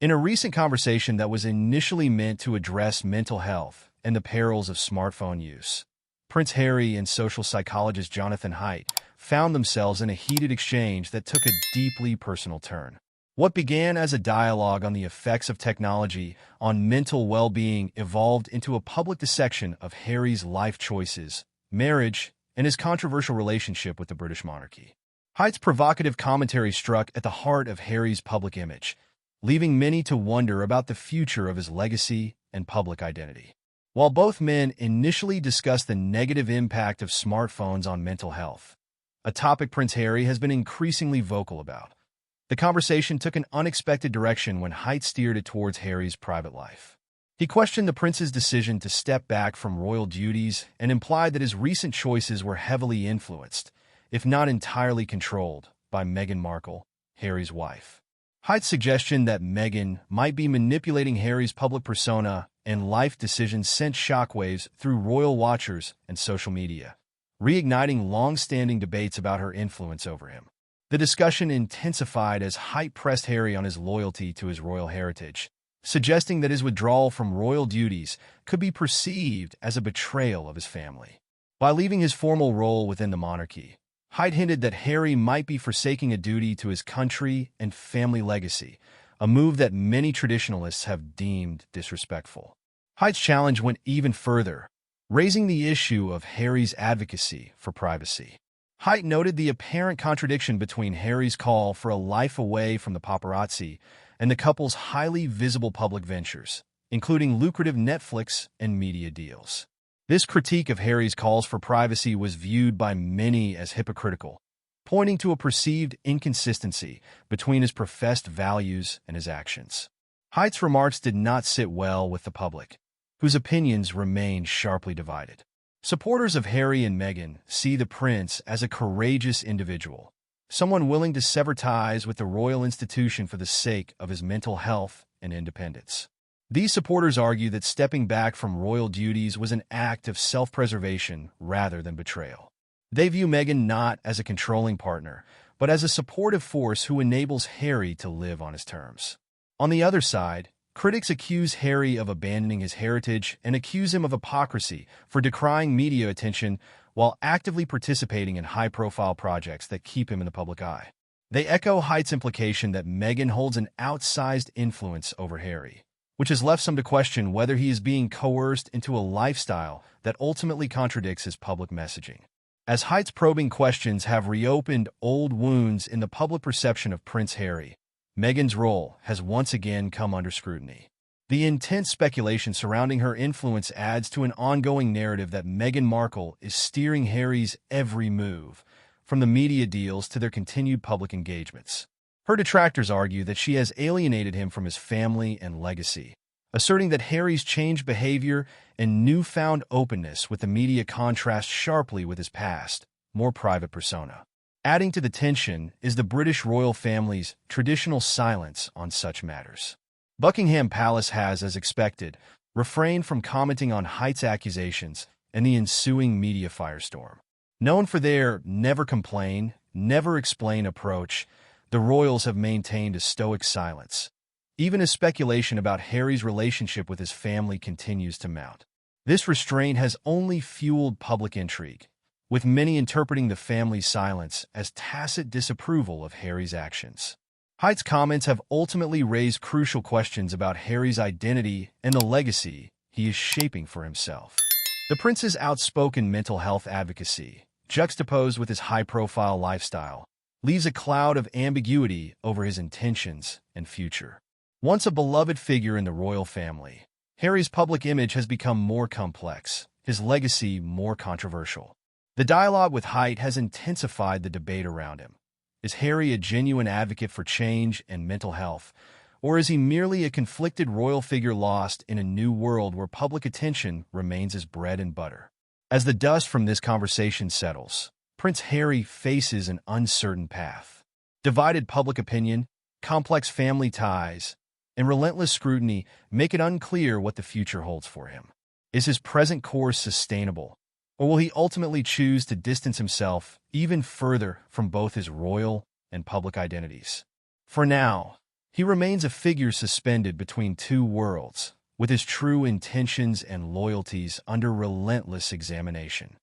In a recent conversation that was initially meant to address mental health and the perils of smartphone use, Prince Harry and social psychologist Jonathan Haidt found themselves in a heated exchange that took a deeply personal turn. What began as a dialogue on the effects of technology on mental well-being evolved into a public dissection of Harry's life choices, marriage, and his controversial relationship with the British monarchy. Haidt's provocative commentary struck at the heart of Harry's public image, leaving many to wonder about the future of his legacy and public identity. While both men initially discussed the negative impact of smartphones on mental health, a topic Prince Harry has been increasingly vocal about, the conversation took an unexpected direction when Haidt steered it towards Harry's private life. He questioned the prince's decision to step back from royal duties and implied that his recent choices were heavily influenced, if not entirely controlled, by Meghan Markle, Harry's wife. Haidt's suggestion that Meghan might be manipulating Harry's public persona and life decisions sent shockwaves through royal watchers and social media, reigniting long-standing debates about her influence over him. The discussion intensified as Haidt pressed Harry on his loyalty to his royal heritage, suggesting that his withdrawal from royal duties could be perceived as a betrayal of his family. By leaving his formal role within the monarchy, Haidt hinted that Harry might be forsaking a duty to his country and family legacy, a move that many traditionalists have deemed disrespectful. Haidt's challenge went even further, raising the issue of Harry's advocacy for privacy. Haidt noted the apparent contradiction between Harry's call for a life away from the paparazzi and the couple's highly visible public ventures, including lucrative Netflix and media deals. This critique of Harry's calls for privacy was viewed by many as hypocritical, pointing to a perceived inconsistency between his professed values and his actions. Haidt's remarks did not sit well with the public, whose opinions remained sharply divided. Supporters of Harry and Meghan see the prince as a courageous individual, someone willing to sever ties with the royal institution for the sake of his mental health and independence. These supporters argue that stepping back from royal duties was an act of self-preservation rather than betrayal. They view Meghan not as a controlling partner, but as a supportive force who enables Harry to live on his terms. On the other side, critics accuse Harry of abandoning his heritage and accuse him of hypocrisy for decrying media attention while actively participating in high-profile projects that keep him in the public eye. They echo Haidt's implication that Meghan holds an outsized influence over Harry, which has left some to question whether he is being coerced into a lifestyle that ultimately contradicts his public messaging. As Haidt's probing questions have reopened old wounds in the public perception of Prince Harry, Meghan's role has once again come under scrutiny. The intense speculation surrounding her influence adds to an ongoing narrative that Meghan Markle is steering Harry's every move, from the media deals to their continued public engagements. Her detractors argue that she has alienated him from his family and legacy, asserting that Harry's changed behavior and newfound openness with the media contrast sharply with his past, more private persona. Adding to the tension is the British royal family's traditional silence on such matters. Buckingham Palace has, as expected, refrained from commenting on Haidt's accusations and the ensuing media firestorm. Known for their never complain, never explain approach, the royals have maintained a stoic silence, even as speculation about Harry's relationship with his family continues to mount. This restraint has only fueled public intrigue, with many interpreting the family's silence as tacit disapproval of Harry's actions. Haidt's comments have ultimately raised crucial questions about Harry's identity and the legacy he is shaping for himself. The prince's outspoken mental health advocacy, juxtaposed with his high-profile lifestyle, leaves a cloud of ambiguity over his intentions and future. Once a beloved figure in the royal family, Harry's public image has become more complex, his legacy more controversial. The dialogue with Haidt has intensified the debate around him. Is Harry a genuine advocate for change and mental health, or is he merely a conflicted royal figure lost in a new world where public attention remains his bread and butter? As the dust from this conversation settles, Prince Harry faces an uncertain path. Divided public opinion, complex family ties, and relentless scrutiny make it unclear what the future holds for him. Is his present course sustainable, or will he ultimately choose to distance himself even further from both his royal and public identities? For now, He remains a figure suspended between two worlds, with his true intentions and loyalties under relentless examination.